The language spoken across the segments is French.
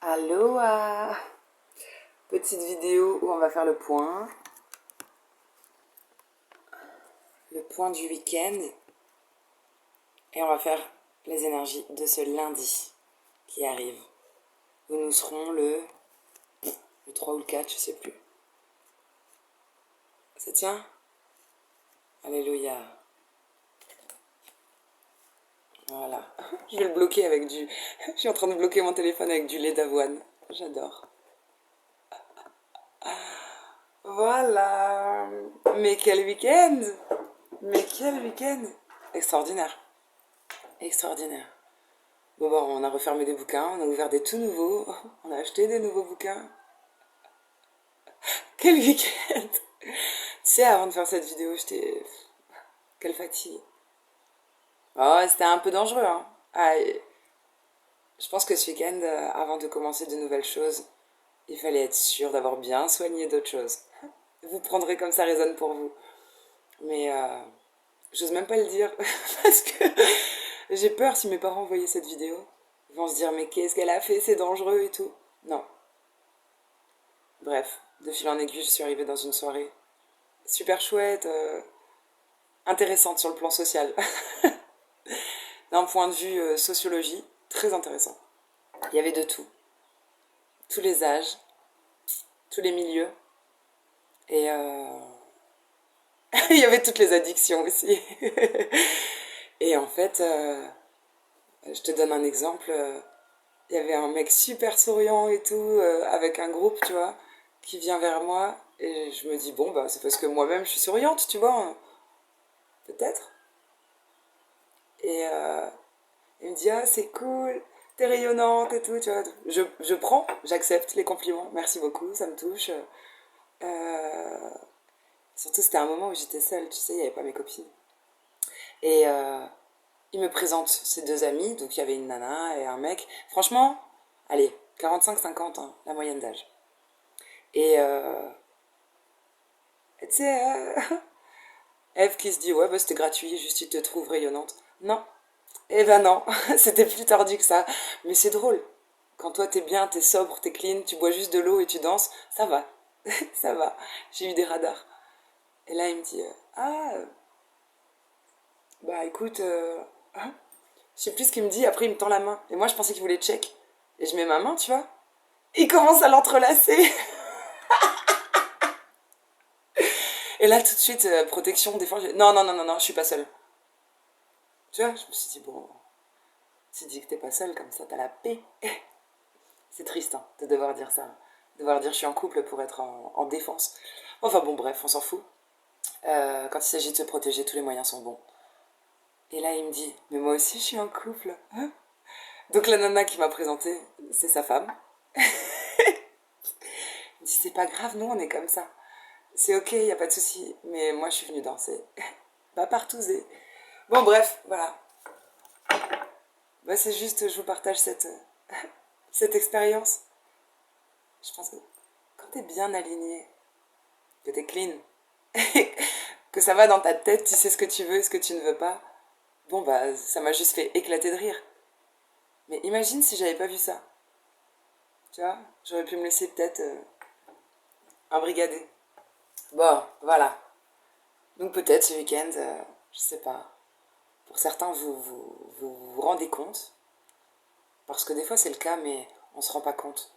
Aloha! Petite vidéo où on va faire le point du week-end et on va faire les énergies de ce lundi qui arrive où nous serons le 3 ou le 4, je sais plus. Ça tient? Alléluia! Voilà. Je vais le bloquer avec du... Je suis en train de bloquer mon téléphone avec du lait d'avoine. J'adore. Voilà! Mais quel week-end! Mais quel week-end! Extraordinaire. Extraordinaire. Bon, on a refermé des bouquins, on a ouvert des tout nouveaux, on a acheté des nouveaux bouquins. Quel week-end! Tu sais, avant de faire cette vidéo, j'étais... Quelle fatigue. Oh, c'était un peu dangereux, hein. Ah, je pense que ce week-end, avant de commencer de nouvelles choses, il fallait être sûr d'avoir bien soigné d'autres choses. Vous prendrez comme ça résonne pour vous. Mais j'ose même pas le dire, parce que j'ai peur si mes parents voyaient cette vidéo. Ils vont se dire, mais qu'est-ce qu'elle a fait, c'est dangereux et tout. Non. Bref, de fil en aiguille, je suis arrivée dans une soirée super chouette, intéressante sur le plan social. D'un point de vue sociologie, très intéressant. Il y avait de tout. Tous les âges, tous les milieux. Et il y avait toutes les addictions aussi. Et en fait, je te donne un exemple. Il y avait un mec super souriant et tout, avec un groupe, tu vois, qui vient vers moi. Et je me dis, bon, bah, c'est parce que moi-même, je suis souriante, tu vois, hein. Peut-être. Et il me dit, ah, c'est cool, t'es rayonnante et tout, tu vois. Je prends, j'accepte les compliments, merci beaucoup, ça me touche. Surtout, c'était un moment où j'étais seule, tu sais, il n'y avait pas mes copines. Et il me présente ses deux amis, donc il y avait une nana et un mec. Franchement, allez, 45-50, hein, la moyenne d'âge. Et tu sais, Eve qui se dit, ouais, bah c'était gratuit, juste il te trouve rayonnante. Non, eh ben non, c'était plus tordu que ça. Mais c'est drôle. Quand toi t'es bien, t'es sobre, t'es clean, tu bois juste de l'eau et tu danses, ça va. Ça va. J'ai eu des radars. Et là il me dit, bah écoute, hein, je sais plus ce qu'il me dit, après il me tend la main. Et moi je pensais qu'il voulait check. Et je mets ma main, tu vois. Il commence à l'entrelacer. Et là tout de suite, protection, défense. Non, non, non, non, non, je suis pas seule. Tu vois, je me suis dit, bon, tu dis que t'es pas seule, comme ça t'as la paix. C'est triste, hein, de devoir dire ça. Devoir dire je suis en couple pour être en défense. Enfin bon, bref, on s'en fout. Quand il s'agit de se protéger, tous les moyens sont bons. Et là, il me dit, mais moi aussi, je suis en couple. Hein. Donc la nana qui m'a présenté, c'est sa femme. Il me dit, c'est pas grave, nous, on est comme ça. C'est ok, y a pas de souci. Mais moi, je suis venue danser. Pas partout, c'est... Bon, bref, voilà. Bah, c'est juste, je vous partage cette expérience. Je pense que quand t'es bien aligné, que t'es clean, que ça va dans ta tête, tu sais ce que tu veux et ce que tu ne veux pas, bon bah ça m'a juste fait éclater de rire. Mais imagine si j'avais pas vu ça. Tu vois, j'aurais pu me laisser peut-être embrigader. Bon, voilà. Donc peut-être ce week-end, je sais pas. Pour certains, vous rendez compte. Parce que des fois c'est le cas, mais on se rend pas compte.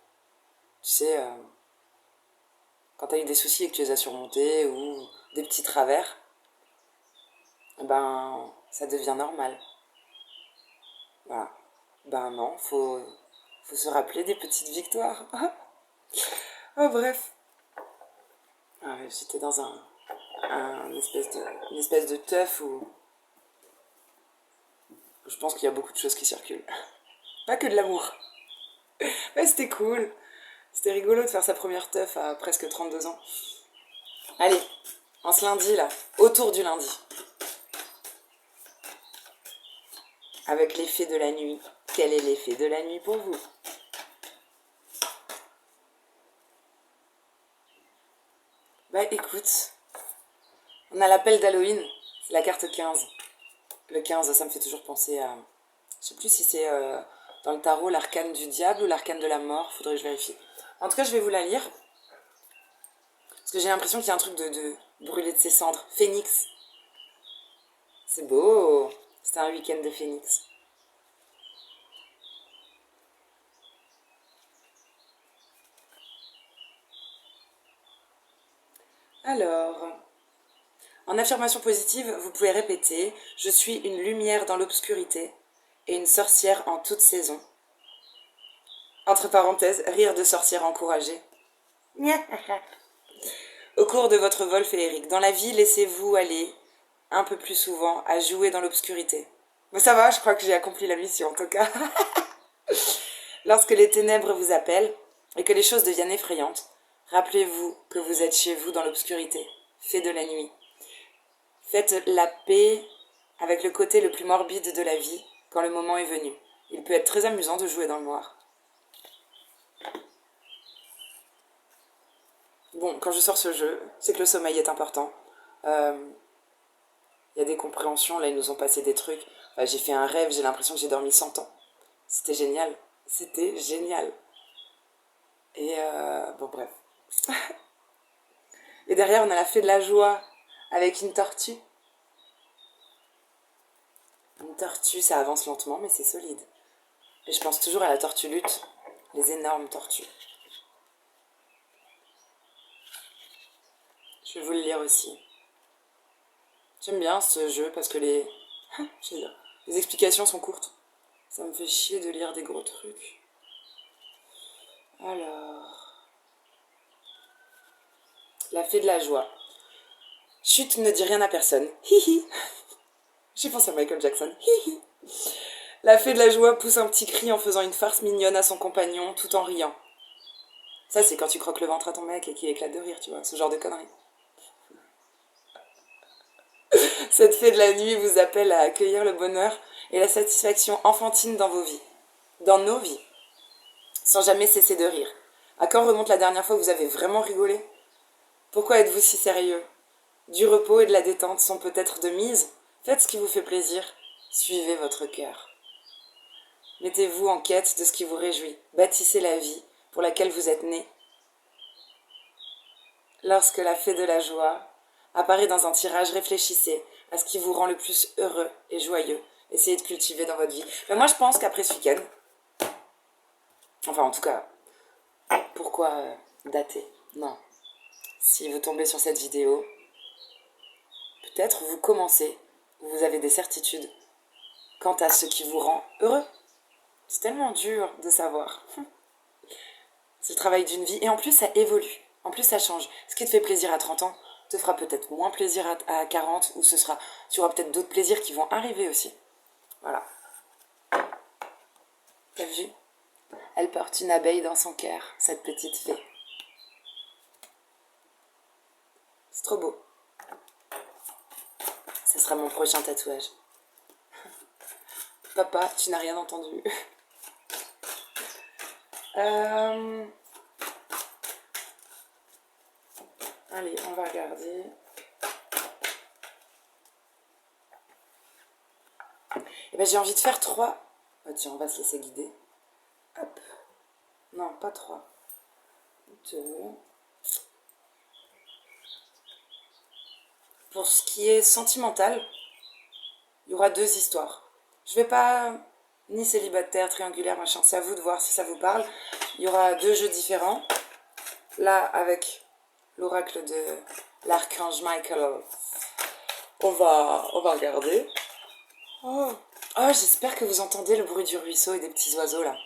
Tu sais, quand t'as eu des soucis et que tu les as surmontés, ou des petits travers, ben ça devient normal. Voilà. Ben non, faut se rappeler des petites victoires. Oh, bref. Ah ouais, j'étais dans une espèce de teuf où je pense qu'il y a beaucoup de choses qui circulent. Pas que de l'amour. Ouais, c'était cool. C'était rigolo de faire sa première teuf à presque 32 ans. Allez, en ce lundi, là, autour du lundi. Avec l'effet de la nuit. Quel est l'effet de la nuit pour vous? Bah écoute, on a l'appel d'Halloween, c'est la carte 15. Le 15, ça me fait toujours penser à... Je sais plus si c'est dans le tarot l'arcane du diable ou l'arcane de la mort. Faudrait que je vérifie. En tout cas, je vais vous la lire. Parce que j'ai l'impression qu'il y a un truc de brûler de ses cendres. Phénix. C'est beau. C'était un week-end de phénix. Alors, en affirmation positive, vous pouvez répéter « Je suis une lumière dans l'obscurité et une sorcière en toute saison ». Entre parenthèses, rire de sorcière encouragée. Au cours de votre vol féerique, dans la vie, laissez-vous aller un peu plus souvent à jouer dans l'obscurité. Mais ça va, je crois que j'ai accompli la mission en tout cas. Lorsque les ténèbres vous appellent et que les choses deviennent effrayantes, rappelez-vous que vous êtes chez vous dans l'obscurité, fée de la nuit. Faites la paix avec le côté le plus morbide de la vie quand le moment est venu. Il peut être très amusant de jouer dans le noir. Bon, quand je sors ce jeu, c'est que le sommeil est important. Il y a des compréhensions, là ils nous ont passé des trucs. Enfin, j'ai fait un rêve, j'ai l'impression que j'ai dormi 100 ans. C'était génial. C'était génial. Et bon bref. Et derrière on a la fée de la joie avec une tortue. Une tortue, ça avance lentement mais c'est solide. Et je pense toujours à la tortue lutte, les énormes tortues. Je vais vous le lire aussi. J'aime bien ce jeu parce que les explications sont courtes. Ça me fait chier de lire des gros trucs. Alors... La fée de la joie. Chut, ne dis rien à personne. Hihi. J'ai pensé à Michael Jackson. Hihi. La fée de la joie pousse un petit cri en faisant une farce mignonne à son compagnon tout en riant. Ça, c'est quand tu croques le ventre à ton mec et qu'il éclate de rire, tu vois, ce genre de conneries. Cette fée de la nuit vous appelle à accueillir le bonheur et la satisfaction enfantine dans vos vies. Dans nos vies. Sans jamais cesser de rire. À quand remonte la dernière fois où vous avez vraiment rigolé ? Pourquoi êtes-vous si sérieux ? Du repos et de la détente sont peut-être de mise. Faites ce qui vous fait plaisir. Suivez votre cœur. Mettez-vous en quête de ce qui vous réjouit. Bâtissez la vie pour laquelle vous êtes né. Lorsque la fée de la joie apparaît dans un tirage, réfléchissez à ce qui vous rend le plus heureux et joyeux. Essayez de cultiver dans votre vie. Mais moi, je pense qu'après ce week-end, enfin, en tout cas, pourquoi dater ? Non. Si vous tombez sur cette vidéo, peut-être vous commencez, vous avez des certitudes quant à ce qui vous rend heureux. C'est tellement dur de savoir. C'est le travail d'une vie. Et en plus, ça évolue. En plus, ça change. Ce qui te fait plaisir à 30 ans te fera peut-être moins plaisir à 40, ou tu auras peut-être d'autres plaisirs qui vont arriver aussi. Voilà. T'as vu ? Elle porte une abeille dans son cœur, cette petite fée. C'est trop beau. Ce sera mon prochain tatouage. Papa, tu n'as rien entendu. Allez, on va regarder. Eh ben, j'ai envie de faire 3. Oh, tiens, on va se laisser guider. Hop. Non, pas 3. 2. Pour ce qui est sentimental, il y aura 2 histoires. Je vais pas ni célibataire, triangulaire, machin. C'est à vous de voir si ça vous parle. Il y aura 2 jeux différents. Là, avec l'oracle de l'archange Michael, on va regarder. Oh, j'espère que vous entendez le bruit du ruisseau et des petits oiseaux là.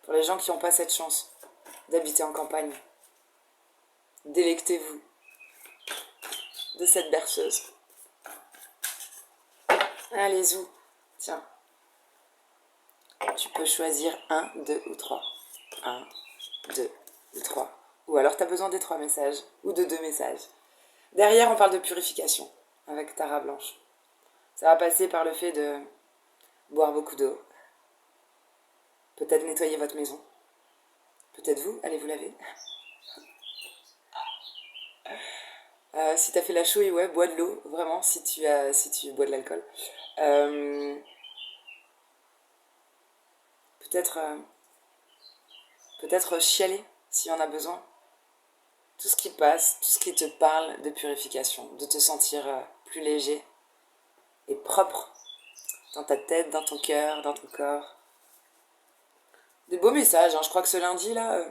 Pour les gens qui n'ont pas cette chance d'habiter en campagne, délectez-vous de cette berceuse. Allez, Zou, tiens. Tu peux choisir 1, 2 ou 3. 1, 2 ou 3. Ou alors tu as besoin des 3 messages, ou de 2 messages. Derrière, on parle de purification, avec Tara Blanche. Ça va passer par le fait de boire beaucoup d'eau. Peut-être nettoyer votre maison. Peut-être vous, allez vous laver. Si t'as fait la chouille, ouais, bois de l'eau, vraiment, si tu bois de l'alcool. peut-être chialer s'il y en a besoin. Tout ce qui passe, tout ce qui te parle de purification, de te sentir plus léger et propre dans ta tête, dans ton cœur, dans ton corps. Des beaux messages, hein. Je crois que ce lundi-là,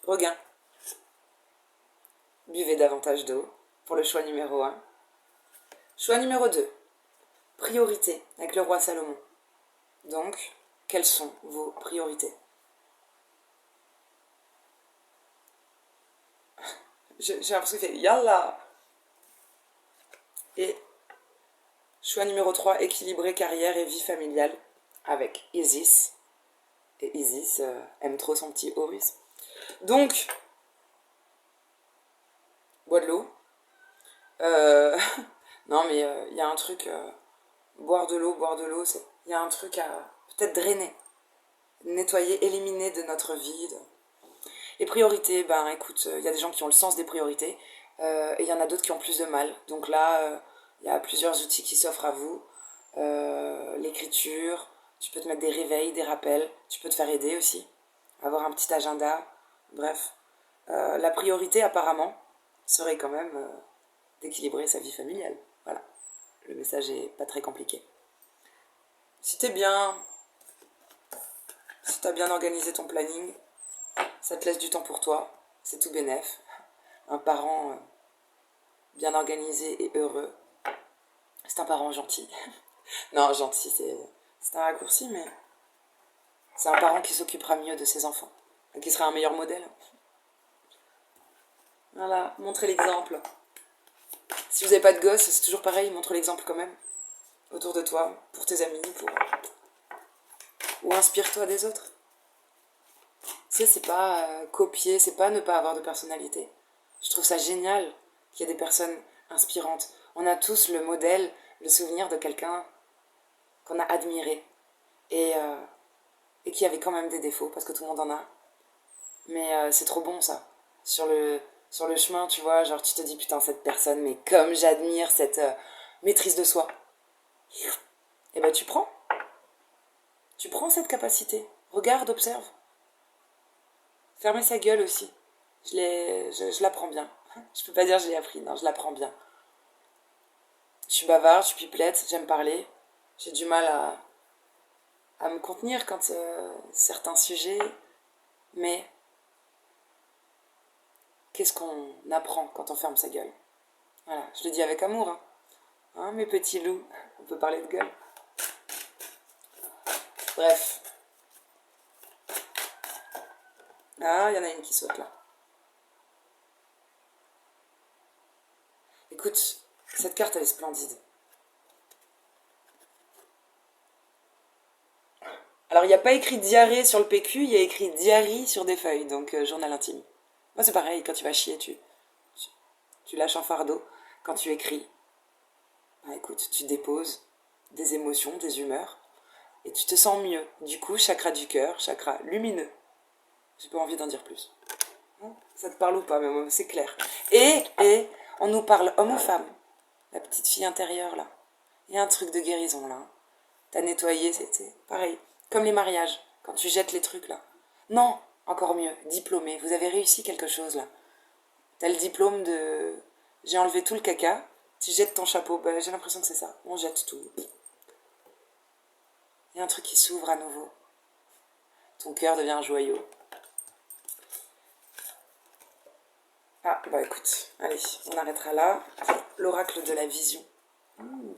regain. Buvez davantage d'eau pour le choix numéro 1. Choix numéro 2. Priorité avec le roi Salomon. Donc, quelles sont vos priorités? J'ai l'impression qu'il fait Yallah. Et choix numéro 3, équilibrer carrière et vie familiale avec Isis. Et Isis aime trop son petit Horus. Donc, bois de l'eau. Non, mais il y a un truc. Boire de l'eau, il y a un truc à peut-être drainer, nettoyer, éliminer de notre vie. Les priorités, ben écoute, il y a des gens qui ont le sens des priorités et il y en a d'autres qui ont plus de mal. Donc là, il y a plusieurs outils qui s'offrent à vous. L'écriture, tu peux te mettre des réveils, des rappels, tu peux te faire aider aussi, avoir un petit agenda, bref. La priorité apparemment serait quand même d'équilibrer sa vie familiale. Voilà, le message est pas très compliqué. Si t'as bien organisé ton planning, ça te laisse du temps pour toi, c'est tout bénef. Un parent bien organisé et heureux, c'est un parent gentil. Non, gentil, c'est un raccourci, mais c'est un parent qui s'occupera mieux de ses enfants, et qui sera un meilleur modèle. Voilà, montrez l'exemple. Si vous n'avez pas de gosse, c'est toujours pareil, montre l'exemple quand même. Autour de toi, pour tes amis, ou inspire-toi des autres. Tu sais, c'est pas copier, c'est pas ne pas avoir de personnalité. Je trouve ça génial qu'il y ait des personnes inspirantes. On a tous le modèle, le souvenir de quelqu'un qu'on a admiré et qui avait quand même des défauts, parce que tout le monde en a. Mais c'est trop bon ça. Sur le chemin, tu vois, genre tu te dis putain, cette personne, mais comme j'admire cette maîtrise de soi. Et ben tu prends cette capacité. Regarde, observe. Fermer sa gueule aussi. Je l'apprends bien. Je peux pas dire je l'ai appris, non, je l'apprends bien. Je suis bavarde, je suis pipelette, j'aime parler. J'ai du mal à me contenir quand certains sujets. Mais qu'est-ce qu'on apprend quand on ferme sa gueule? Voilà, je le dis avec amour. Hein, mes petits loups, on peut parler de gueule. Bref. Ah, il y en a une qui saute là. Écoute, cette carte elle est splendide. Alors il n'y a pas écrit diarrhée sur le PQ, il y a écrit diarrhée sur des feuilles, donc journal intime. Moi c'est pareil, quand tu vas chier, tu lâches un fardeau. Quand tu écris, bah, écoute, tu déposes des émotions, des humeurs, et tu te sens mieux. Du coup, chakra du cœur, chakra lumineux. J'ai pas envie d'en dire plus. Ça te parle ou pas, mais c'est clair. Et on nous parle homme ou femme. La petite fille intérieure là. Il y a un truc de guérison là. T'as nettoyé, c'est pareil. Comme les mariages, quand tu jettes les trucs là. Non, encore mieux, diplômé. Vous avez réussi quelque chose là. T'as le diplôme de... J'ai enlevé tout le caca. Tu jettes ton chapeau. Bah, j'ai l'impression que c'est ça. On jette tout. Il y a un truc qui s'ouvre à nouveau. Ton cœur devient un joyau. Ah, bah écoute, allez, on arrêtera là. L'oracle de la vision.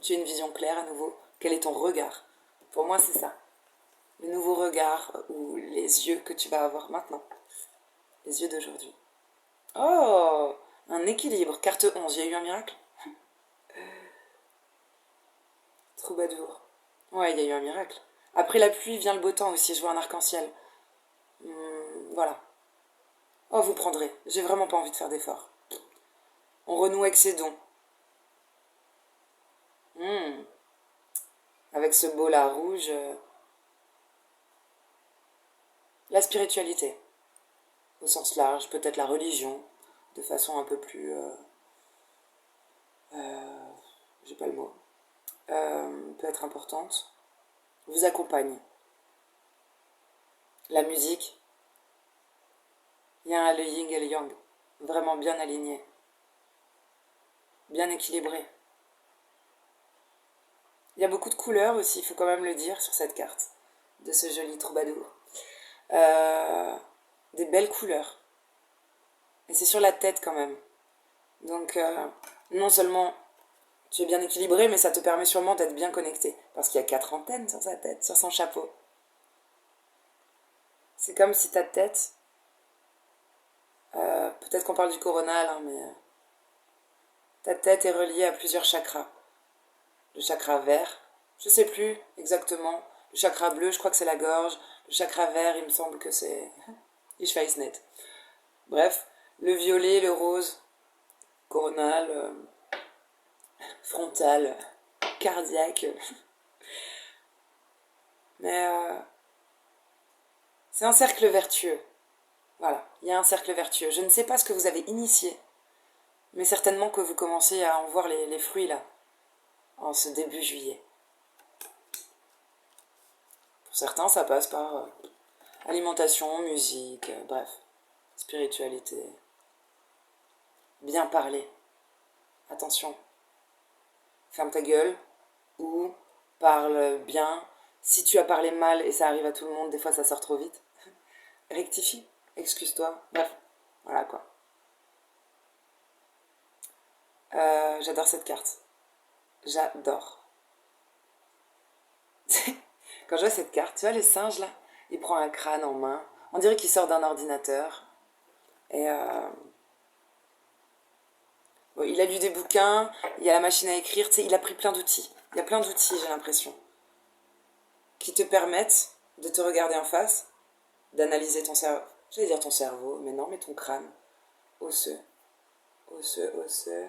Tu as une vision claire à nouveau. Quel est ton regard? Pour moi, c'est ça. Le nouveau regard ou les yeux que tu vas avoir maintenant. Les yeux d'aujourd'hui. Oh, un équilibre. Carte 11, il y a eu un miracle? Troubadour. Ouais, il y a eu un miracle. Après la pluie vient le beau temps aussi, je vois un arc-en-ciel. Voilà. Oh, vous prendrez. J'ai vraiment pas envie de faire d'efforts. On renoue avec ses dons. Avec ce beau là rouge. La spiritualité. Au sens large, peut-être la religion. De façon un peu plus... j'ai pas le mot. Peut être importante. Vous accompagne. La musique, il y a le yin et le yang, vraiment bien alignés, bien équilibrés. Il y a beaucoup de couleurs aussi, il faut quand même le dire, sur cette carte, de ce joli troubadour. Euh, des belles couleurs. Et c'est sur la tête quand même. Donc, non seulement tu es bien équilibré, mais ça te permet sûrement d'être bien connecté. Parce qu'il y a 4 antennes sur sa tête, sur son chapeau. C'est comme si ta tête, peut-être qu'on parle du coronal, hein, mais ta tête est reliée à plusieurs chakras. Le chakra vert, je sais plus exactement. Le chakra bleu, je crois que c'est la gorge. Le chakra vert, il me semble que c'est... Ich weiß nicht. Bref, le violet, le rose, coronal, frontal, cardiaque. Mais c'est un cercle vertueux. Voilà, il y a un cercle vertueux. Je ne sais pas ce que vous avez initié, mais certainement que vous commencez à en voir les fruits là, en ce début juillet. Pour certains, ça passe par alimentation, musique, bref, spiritualité. Bien parler. Attention. Ferme ta gueule ou parle bien. Si tu as parlé mal et ça arrive à tout le monde, des fois ça sort trop vite. Rectifie, excuse-toi, bref, voilà quoi. J'adore cette carte. J'adore. Quand je vois cette carte, tu vois le singe là, il prend un crâne en main, on dirait qu'il sort d'un ordinateur. Et bon, il a lu des bouquins, il y a la machine à écrire, tu sais, il a pris plein d'outils. Il y a plein d'outils, j'ai l'impression, qui te permettent de te regarder en face, d'analyser ton cerveau. J'allais dire ton cerveau, mais non, mais ton crâne. Osseux, osseux.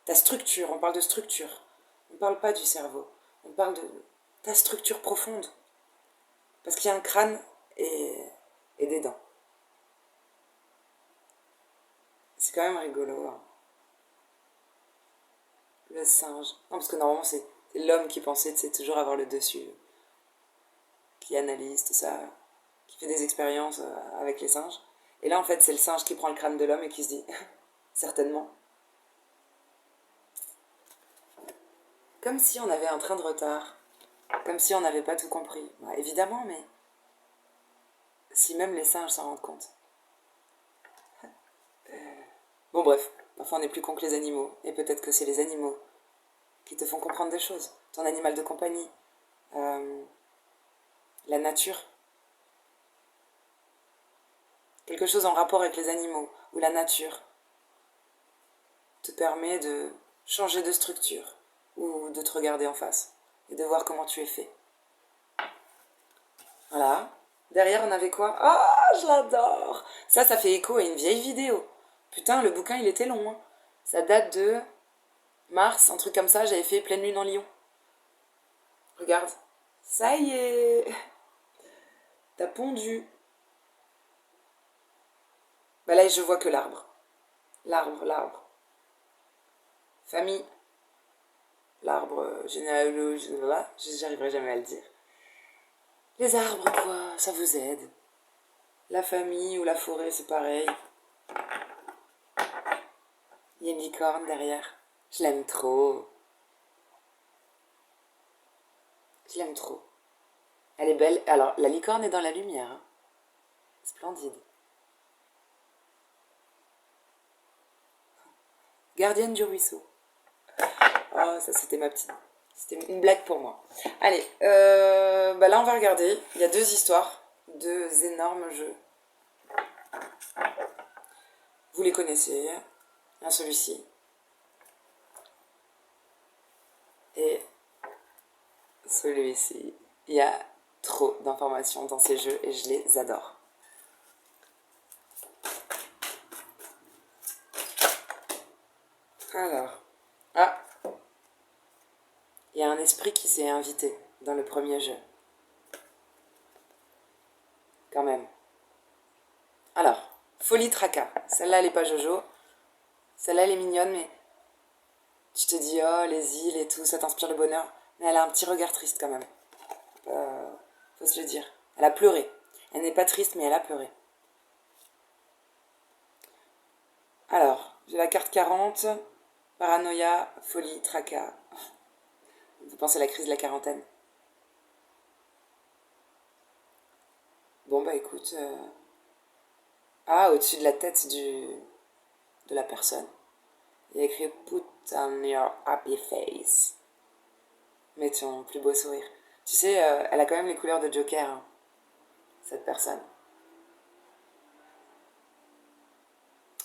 Ta structure, on parle de structure. On ne parle pas du cerveau. On parle de ta structure profonde. Parce qu'il y a un crâne et des dents. C'est quand même rigolo. Hein. Le singe. Non, parce que normalement, c'est l'homme qui pensait, c'est toujours avoir le dessus. Qui analyse tout ça. Qui fait des expériences avec les singes. Et là, en fait, c'est le singe qui prend le crâne de l'homme et qui se dit, certainement. Comme si on avait un train de retard. Comme si on n'avait pas tout compris. Bah, évidemment, mais si même les singes s'en rendent compte. Bon bref, parfois on est plus con que les animaux. Et peut-être que c'est les animaux qui te font comprendre des choses. Ton animal de compagnie. La nature. Quelque chose en rapport avec les animaux. Ou la nature. Te permet de changer de structure. Ou de te regarder en face. Et de voir comment tu es fait. Voilà. Derrière, on avait quoi? Ah, je l'adore! Ça fait écho à une vieille vidéo. Putain, le bouquin, il était long. Hein. Ça date de mars, un truc comme ça. J'avais fait Pleine Lune en Lyon. Regarde. Ça y est! T'as pondu. Bah là, je vois que l'arbre. L'arbre. Famille. L'arbre généalogique. J'arriverai jamais à le dire. Les arbres, quoi, ça vous aide. La famille ou la forêt, c'est pareil. Il y a une licorne derrière. Je l'aime trop. Je l'aime trop. Elle est belle. Alors, la licorne est dans la lumière. Hein. Splendide. Gardienne du ruisseau. Oh, ça c'était ma petite... C'était une blague pour moi. Allez, bah là on va regarder. Il y a 2 histoires. 2 énormes jeux. Vous les connaissez. Un celui-ci. Et celui-ci. Il y a trop d'informations dans ces jeux et je les adore. Alors. Ah. Il y a un esprit qui s'est invité dans le premier jeu. Quand même. Alors. Folie Tracas. Celle-là, elle est pas Jojo. Celle-là, elle est mignonne, mais tu te dis, oh, les îles et tout, ça t'inspire le bonheur. Mais elle a un petit regard triste quand même. Faut se le dire. Elle a pleuré. Elle n'est pas triste, mais elle a pleuré. Alors, j'ai la carte 40, paranoïa, folie, tracas. Vous pensez à la crise de la quarantaine? Bon, bah écoute... Ah, au-dessus de la tête de la personne. Il y a écrit Put on your happy face. Mets ton plus beau sourire. Tu sais, elle a quand même les couleurs de Joker, hein, cette personne.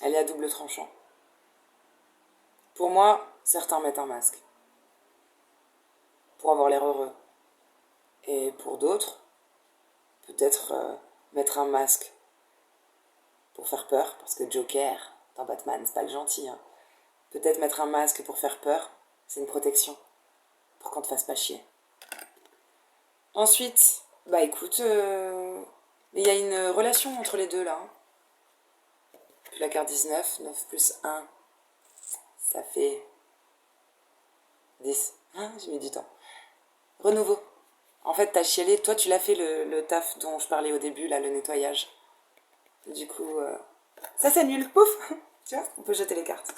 Elle est à double tranchant. Pour moi, certains mettent un masque pour avoir l'air heureux. Et pour d'autres, peut-être mettre un masque pour faire peur, parce que Joker, dans Batman, c'est pas le gentil. Hein. Peut-être mettre un masque pour faire peur, c'est une protection, pour qu'on te fasse pas chier. Ensuite, bah écoute, il y a une relation entre les deux là. Hein. Puis la carte 19, 9 plus 1, ça fait 10. Hein, j'ai mis du temps. Renouveau. En fait, t'as chialé, toi tu l'as fait le taf dont je parlais au début, là, le nettoyage. Du coup, ça s'annule, pouf. Tu vois, on peut jeter les cartes.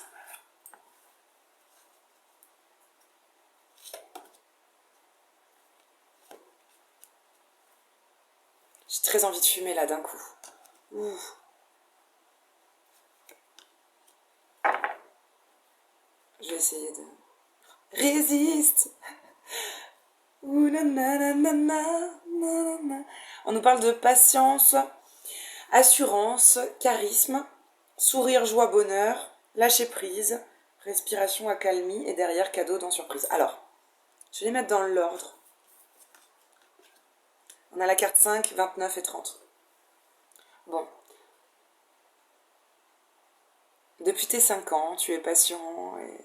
J'ai très envie de fumer là d'un coup. Ouh. Je vais essayer de... Résiste. Ouh, on nous parle de patience, assurance, charisme, sourire, joie, bonheur, lâcher prise, respiration, accalmie et derrière cadeau dans surprise. Alors, je vais les mettre dans l'ordre. On a la carte 5, 29 et 30. Bon. Depuis tes 5 ans, tu es patient et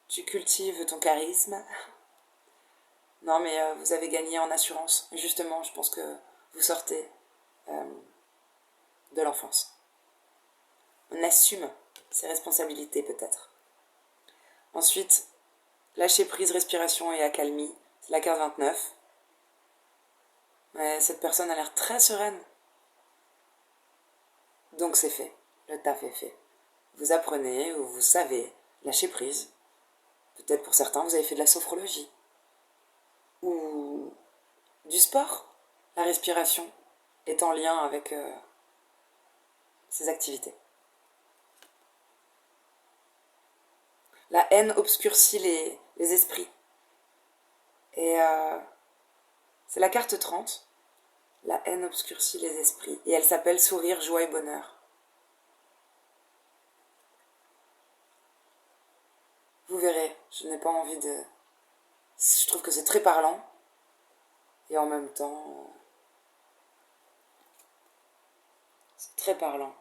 tu cultives ton charisme. Non, mais vous avez gagné en assurance. Justement, je pense que vous sortez de l'enfance. On assume ses responsabilités peut-être. Ensuite, lâcher prise, respiration et accalmie. C'est la carte 29. Mais cette personne a l'air très sereine. Donc c'est fait. Le taf est fait. Vous apprenez ou vous savez lâcher prise. Peut-être pour certains, vous avez fait de la sophrologie. Ou du sport. La respiration est en lien avec ces activités. La haine obscurcit les esprits. Et c'est la carte 30. La haine obscurcit les esprits. Et elle s'appelle sourire, joie et bonheur. Vous verrez, je n'ai pas envie de... Je trouve que c'est très parlant. Et en même temps... c'est très parlant.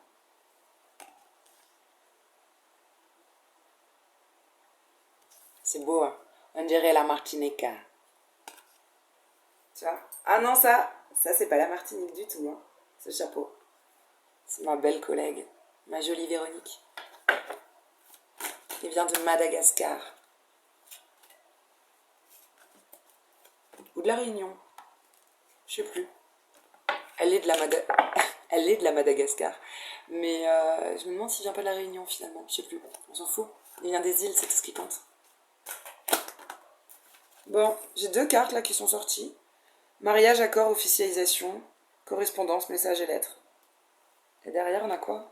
C'est beau, hein. On dirait la Martinica. Tu vois? Ah non, ça c'est pas la Martinique du tout, hein, ce chapeau. C'est ma belle collègue, ma jolie Véronique. Elle vient de Madagascar. Ou de la Réunion. Je sais plus. Elle est de la Madagascar. Mais je me demande s'il vient pas de la Réunion finalement. Je sais plus. On s'en fout. Il vient des îles, c'est tout ce qui compte. Bon, j'ai 2 cartes là qui sont sorties. Mariage, accord, officialisation, correspondance, message et lettres. Et derrière, on a quoi?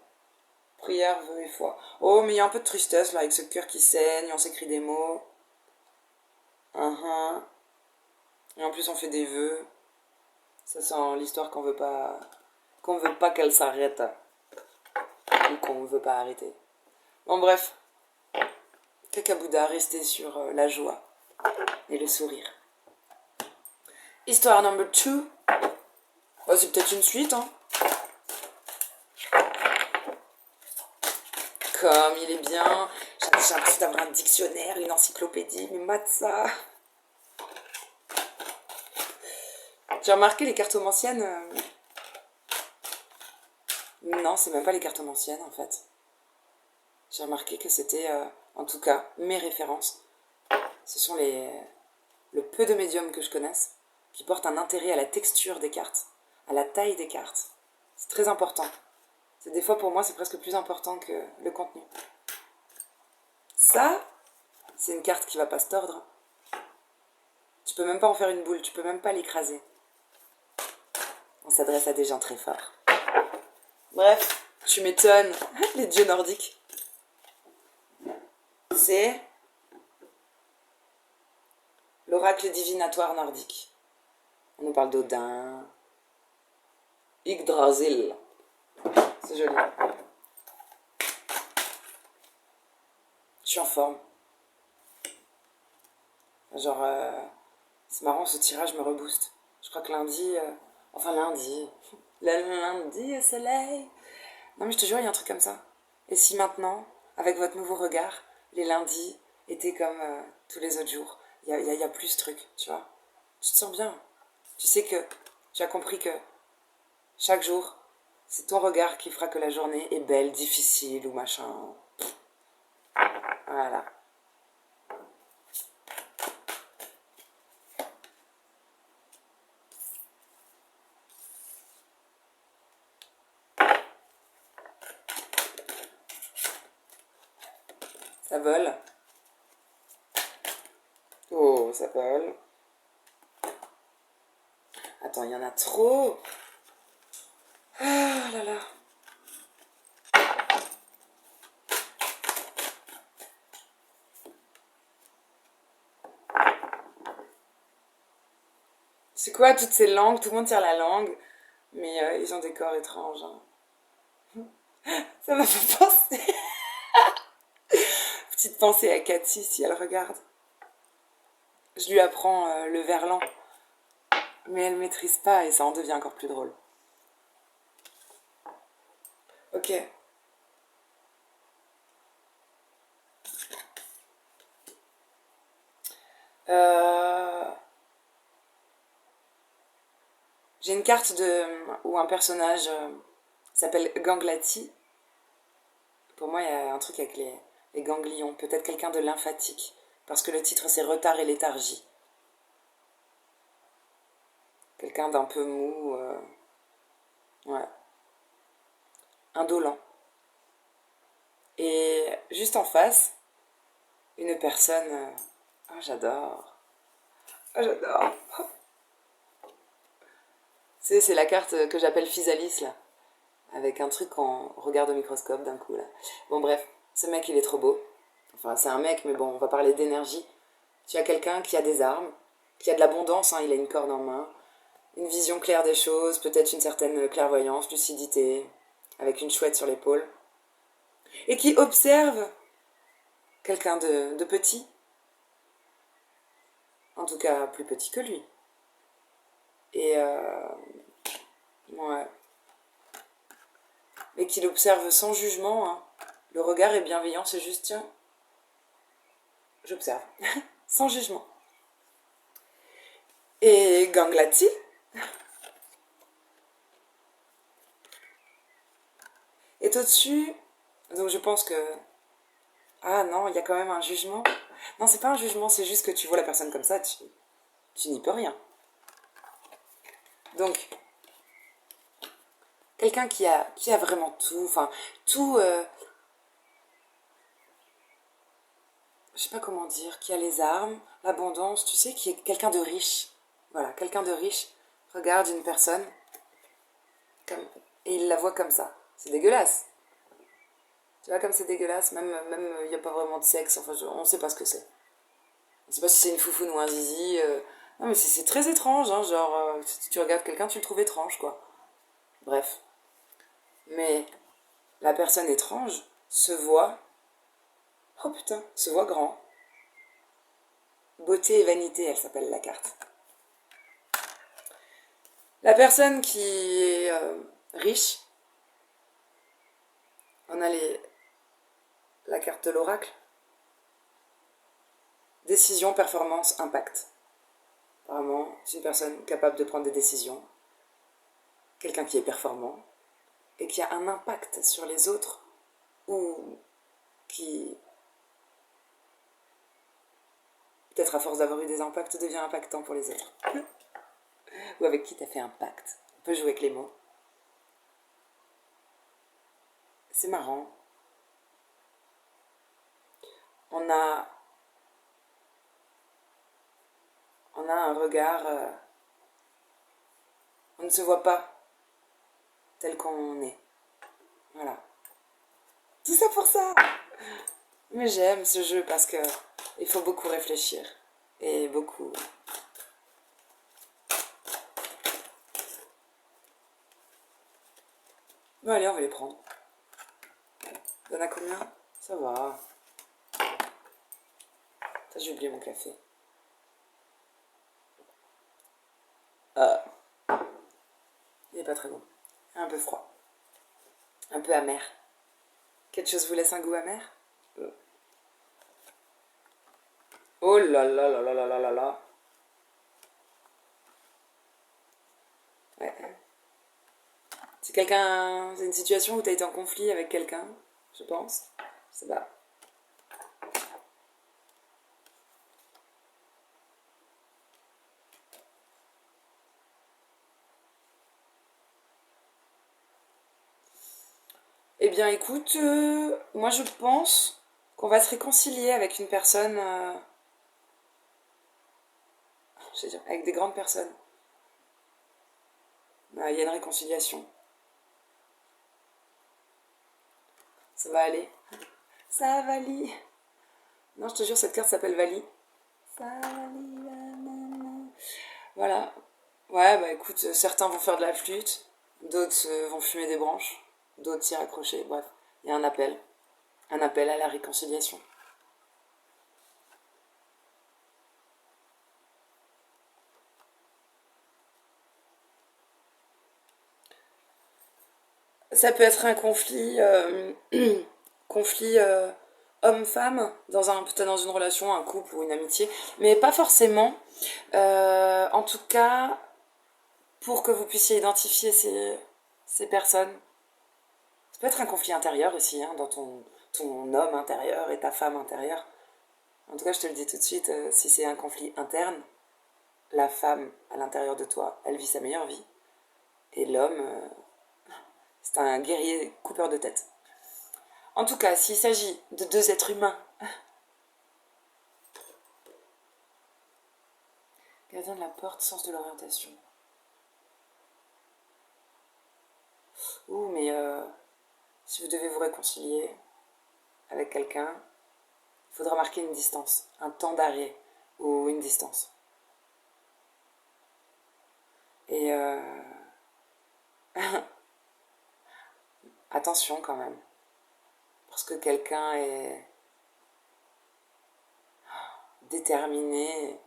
Prière, vœux et foi. Oh, mais il y a un peu de tristesse là avec ce cœur qui saigne, on s'écrit des mots. Et en plus, on fait des vœux. Ça sent l'histoire qu'on veut pas qu'elle s'arrête. Ou qu'on veut pas arrêter. Bon, bref. Kakabouda, rester sur la joie et le sourire. Histoire number 2. Oh, c'est peut-être une suite, hein. Comme il est bien. J'ai l'impression d'avoir un dictionnaire, une encyclopédie, mais mate ça. J'ai remarqué les cartomanciennes. Non, c'est même pas les cartomanciennes en fait. J'ai remarqué que c'était, en tout cas, mes références. Ce sont le peu de médiums que je connaisse qui portent un intérêt à la texture des cartes, à la taille des cartes. C'est très important. Des fois, pour moi, c'est presque plus important que le contenu. Ça, c'est une carte qui va pas se tordre. Tu peux même pas en faire une boule, tu peux même pas l'écraser. On s'adresse à des gens très forts. Bref, tu m'étonnes, les dieux nordiques. C'est l'oracle divinatoire nordique. On nous parle d'Odin, Yggdrasil. C'est joli. Je suis en forme. Genre, c'est marrant, ce tirage me rebooste. Je crois que lundi, lundi au soleil. Non mais je te jure, il y a un truc comme ça. Et si maintenant, avec votre nouveau regard, les lundis étaient comme tous les autres jours, y a plus ce truc, tu vois. Tu te sens bien. Tu sais que tu as compris que chaque jour, c'est ton regard qui fera que la journée est belle, difficile ou machin. Voilà. Ça vole. Oh, ça vole. Attends, il y en a trop. Ah là là. C'est quoi toutes ces langues? Tout le monde tire la langue. Mais ils ont des corps étranges. Hein. Ça m'a fait penser. Petite pensée à Cathy si elle regarde. Je lui apprends le verlan. Mais elle maîtrise pas et ça en devient encore plus drôle. Ok. J'ai une carte où un personnage s'appelle Ganglati. Pour moi, il y a un truc avec les ganglions. Peut-être quelqu'un de lymphatique. Parce que le titre, c'est Retard et léthargie. Quelqu'un d'un peu mou. Ouais. Indolent. Et juste en face, une personne... Oh, j'adore. Oh, j'adore. C'est la carte que j'appelle Physalis, là. Avec un truc qu'on regarde au microscope d'un coup, là. Bon, bref, ce mec, il est trop beau. Enfin, c'est un mec, mais bon, on va parler d'énergie. Tu as quelqu'un qui a des armes, qui a de l'abondance, hein, il a une corde en main, une vision claire des choses, peut-être une certaine clairvoyance, lucidité, avec une chouette sur l'épaule. Et qui observe quelqu'un de petit, en tout cas plus petit que lui. Et ouais. Et qu'il observe sans jugement. Hein. Le regard est bienveillant, c'est juste, tiens, j'observe, sans jugement. Et Ganglati est au-dessus, donc je pense que... Ah non, il y a quand même un jugement. Non, c'est pas un jugement, c'est juste que tu vois la personne comme ça, tu n'y peux rien. Donc, quelqu'un qui a vraiment tout, enfin, tout... je sais pas comment dire, qui a les armes, l'abondance, tu sais, qui est quelqu'un de riche. Voilà, quelqu'un de riche regarde une personne comme, et il la voit comme ça. C'est dégueulasse. Tu vois comme c'est dégueulasse, même il n'y a pas vraiment de sexe, enfin on ne sait pas ce que c'est. On ne sait pas si c'est une foufoune ou un zizi. Non mais c'est très étrange, hein, genre si tu regardes quelqu'un tu le trouves étrange quoi. Bref. Mais la personne étrange se voit, oh putain, se voit grand. Beauté et vanité, elle s'appelle la carte. La personne qui est riche, on a la carte de l'oracle. Décision, performance, impact. Apparemment, c'est une personne capable de prendre des décisions. Quelqu'un qui est performant et qui a un impact sur les autres ou qui, peut-être à force d'avoir eu des impacts, devient impactant pour les autres. Ou avec qui tu as fait un pacte. peut jouer avec les mots. C'est marrant. On a, on a un regard... on ne se voit pas tel qu'on est. Voilà. Tout ça pour ça. Mais j'aime ce jeu parce que il faut beaucoup réfléchir. Et beaucoup... Bon allez, on va les prendre. Y'en a combien? Ça va. Ça, j'ai oublié mon café. Il n'est pas très bon. Un peu froid. Un peu amer. Quelque chose vous laisse un goût amer? Oh là là là là là là là là. Ouais. C'est quelqu'un... C'est une situation où tu as été en conflit avec quelqu'un, je pense. Je sais pas. Eh bien, écoute, moi je pense qu'on va se réconcilier avec une personne, je veux dire, avec des grandes personnes. Il y a une réconciliation. Ça va aller. Ça va aller. Non, je te jure, cette carte s'appelle Vali. Ça va aller. Voilà. Ouais, bah écoute, certains vont faire de la flûte, d'autres vont fumer des branches, d'autres s'y raccrocher. Bref, il y a un appel. Un appel à la réconciliation. Ça peut être un conflit, conflit homme-femme, peut-être dans une relation, un couple ou une amitié, mais pas forcément. En tout cas, pour que vous puissiez identifier ces personnes, ça peut être un conflit intérieur aussi, hein, dans ton homme intérieur et ta femme intérieure. En tout cas, je te le dis tout de suite, si c'est un conflit interne, la femme à l'intérieur de toi, elle vit sa meilleure vie. Et l'homme, c'est un guerrier coupeur de tête. En tout cas, s'il s'agit de deux êtres humains, gardien de la porte, sens de l'orientation. Ouh, mais si vous devez vous réconcilier avec quelqu'un, il faudra marquer une distance, un temps d'arrêt ou une distance. Et attention quand même, parce que quelqu'un est déterminé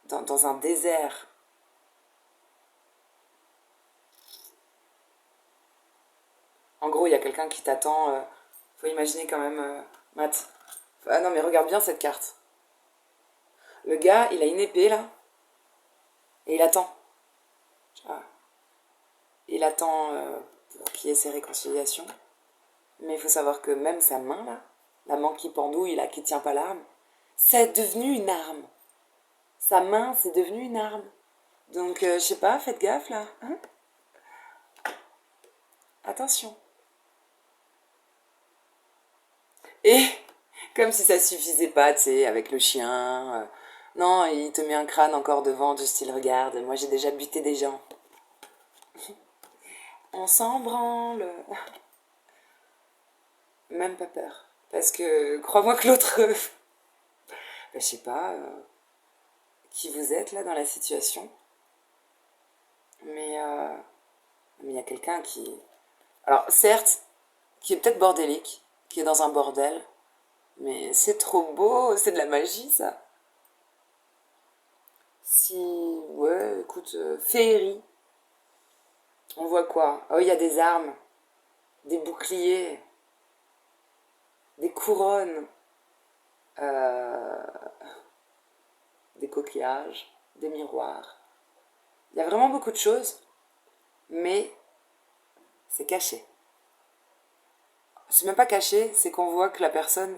dans un désert. En gros, il y a quelqu'un qui t'attend. Faut imaginer quand même, Matt. Ah non, mais regarde bien cette carte. Le gars, il a une épée là, et il attend. Il attend pour qu'il y ait ses réconciliations. Mais il faut savoir que même sa main là, la main qui pendouille là, qui tient pas l'arme, c'est devenu une arme. Sa main, c'est devenu une arme. Donc, je sais pas, faites gaffe là. Hein, attention. Et comme si ça suffisait pas, tu sais, avec le chien. Non, il te met un crâne encore devant, du style regarde, moi j'ai déjà buté des gens. On s'en branle. Même pas peur. Parce que crois-moi que l'autre. Je sais pas qui vous êtes là dans la situation. Mais il y a quelqu'un qui. Alors, certes, qui est peut-être bordélique, qui est dans un bordel. Mais c'est trop beau, c'est de la magie ça. Si. Ouais, écoute, féerie. On voit quoi? Oh, il y a des armes, des boucliers, des couronnes, euh, des coquillages, des miroirs. Il y a vraiment beaucoup de choses, mais c'est caché. C'est même pas caché, c'est qu'on voit que la personne,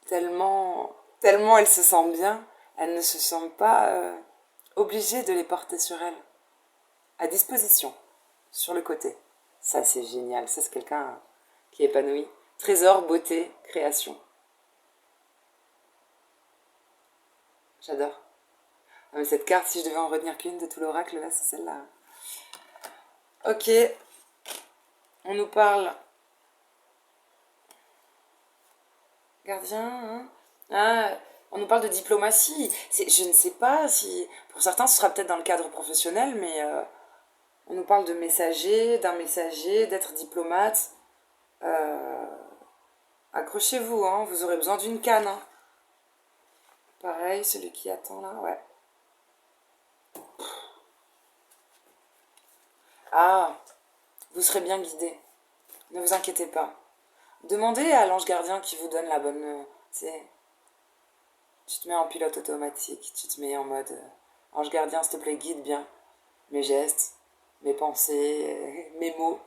tellement elle se sent bien, elle ne se sent pas obligé de les porter sur elle. À disposition, sur le côté. Ça, c'est génial. Ça, c'est quelqu'un qui est épanoui. Trésor, beauté, création. J'adore. Ah, mais cette carte, si je devais en retenir qu'une de tout l'oracle, là, c'est celle-là. Ok. On nous parle... Gardien, hein. Ah, on nous parle de diplomatie. Je ne sais pas si... Pour certains, ce sera peut-être dans le cadre professionnel, mais... on nous parle de messager, d'un messager, d'être diplomate. Accrochez-vous, hein, vous aurez besoin d'une canne. Hein. Pareil, celui qui attend là, ouais. Ah, vous serez bien guidé. Ne vous inquiétez pas. Demandez à l'ange gardien qui vous donne la bonne... tu te mets en pilote automatique, tu te mets en mode... ange gardien, s'il te plaît, guide bien mes gestes, mes pensées, mes mots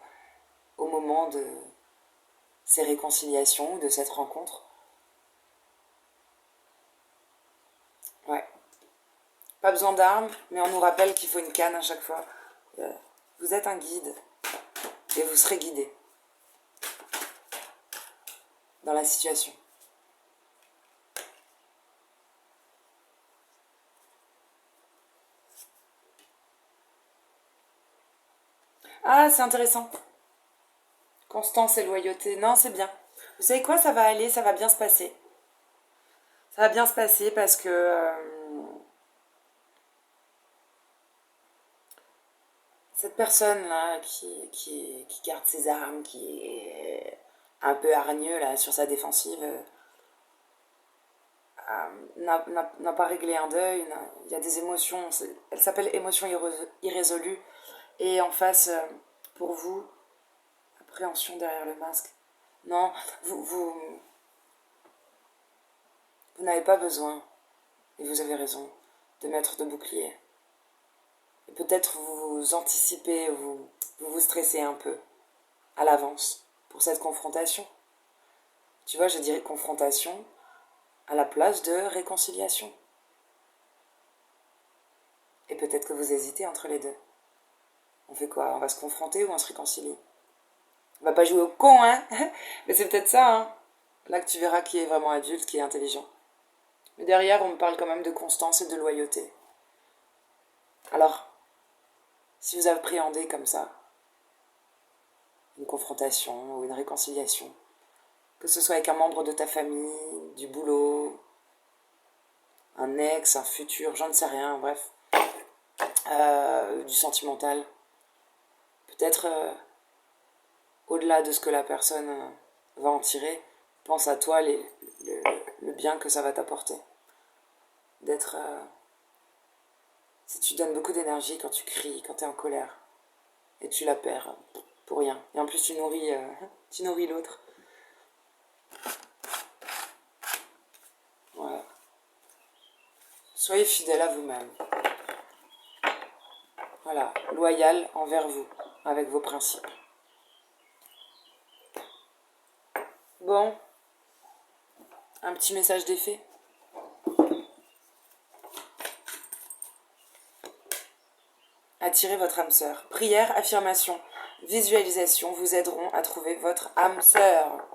au moment de ces réconciliations, de cette rencontre. Ouais. Pas besoin d'armes, mais on nous rappelle qu'il faut une canne à chaque fois. Vous êtes un guide et vous serez guidé dans la situation. Ah, c'est intéressant. Constance et loyauté. Non, c'est bien. Vous savez quoi, ça va aller, ça va bien se passer. Ça va bien se passer parce que cette personne-là qui garde ses armes, qui est un peu hargneux là, sur sa défensive, n'a pas réglé un deuil. Il y a des émotions. Elle s'appelle émotion irrésolue. Et en face, pour vous, appréhension derrière le masque. Non, vous n'avez pas besoin, et vous avez raison, de mettre de bouclier. Et peut-être vous anticipez, vous stressez un peu à l'avance pour cette confrontation. Tu vois, je dirais confrontation à la place de réconciliation. Et peut-être que vous hésitez entre les deux. On fait quoi? On va se confronter ou on se réconcilie? On va pas jouer au con, hein? Mais c'est peut-être ça, hein? Là que tu verras qui est vraiment adulte, qui est intelligent. Mais derrière, on me parle quand même de constance et de loyauté. Alors, si vous appréhendez comme ça une confrontation ou une réconciliation, que ce soit avec un membre de ta famille, du boulot, un ex, un futur, j'en ne sais rien, bref, du sentimental, peut-être au-delà de ce que la personne va en tirer, pense à toi le bien que ça va t'apporter. D'être... si tu donnes beaucoup d'énergie quand tu cries, quand tu es en colère, et tu la perds pour rien. Et en plus, tu nourris l'autre. Voilà. Soyez fidèle à vous-même. Voilà, loyal envers vous, avec vos principes. Bon, un petit message d'effet. Attirez votre âme sœur. Prière, affirmation, visualisation vous aideront à trouver votre âme sœur.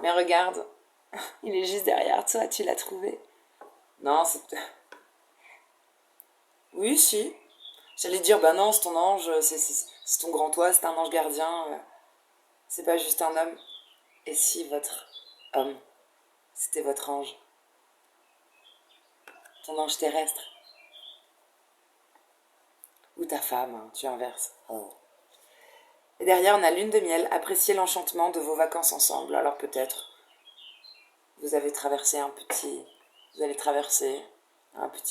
Mais regarde, il est juste derrière toi, tu l'as trouvé. Non, c'est... Oui, si. J'allais dire, bah non, c'est ton ange, c'est ton grand toi, c'est un ange gardien. C'est pas juste un homme. Et si votre homme, c'était votre ange? Ton ange terrestre? Ou ta femme, hein, tu inverses. Oh. Et derrière, on a lune de miel. Appréciez l'enchantement de vos vacances ensemble. Alors peut-être, vous allez traverser un petit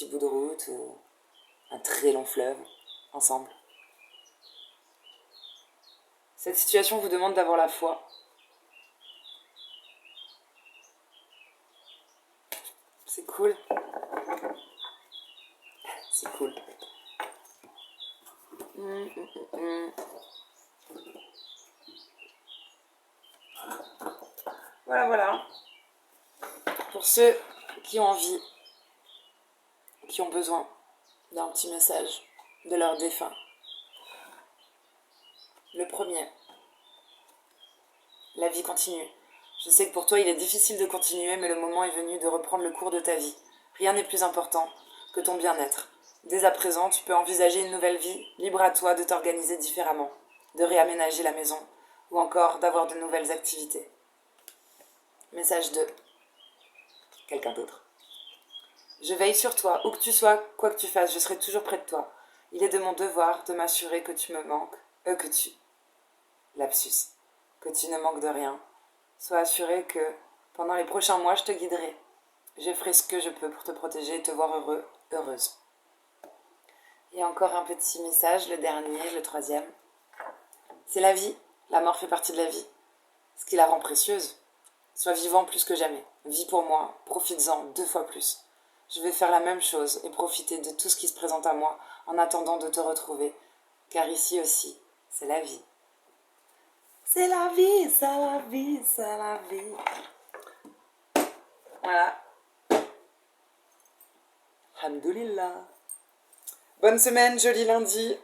bout de route ou un très long fleuve ensemble. Cette situation vous demande d'avoir la foi. C'est cool. C'est cool. Voilà, voilà. Pour ceux qui ont envie, qui ont besoin d'un petit message de leur défunt. Le premier. La vie continue. Je sais que pour toi il est difficile de continuer, mais le moment est venu de reprendre le cours de ta vie. Rien n'est plus important que ton bien-être. Dès à présent, tu peux envisager une nouvelle vie, libre à toi de t'organiser différemment, de réaménager la maison, ou encore d'avoir de nouvelles activités. Message 2. Quelqu'un d'autre. Je veille sur toi, où que tu sois, quoi que tu fasses, je serai toujours près de toi. Il est de mon devoir de m'assurer que tu me manques, lapsus, que tu ne manques de rien. Sois assuré que, pendant les prochains mois, je te guiderai. Je ferai ce que je peux pour te protéger et te voir heureux, heureuse. Et encore un petit message, le dernier, le troisième. C'est la vie, la mort fait partie de la vie. Ce qui la rend précieuse. Sois vivant plus que jamais. Vis pour moi, profites-en 2 fois plus. Je vais faire la même chose et profiter de tout ce qui se présente à moi en attendant de te retrouver. Car ici aussi, c'est la vie. C'est la vie, c'est la vie, c'est la vie. Voilà. Alhamdoulilah. Bonne semaine, joli lundi.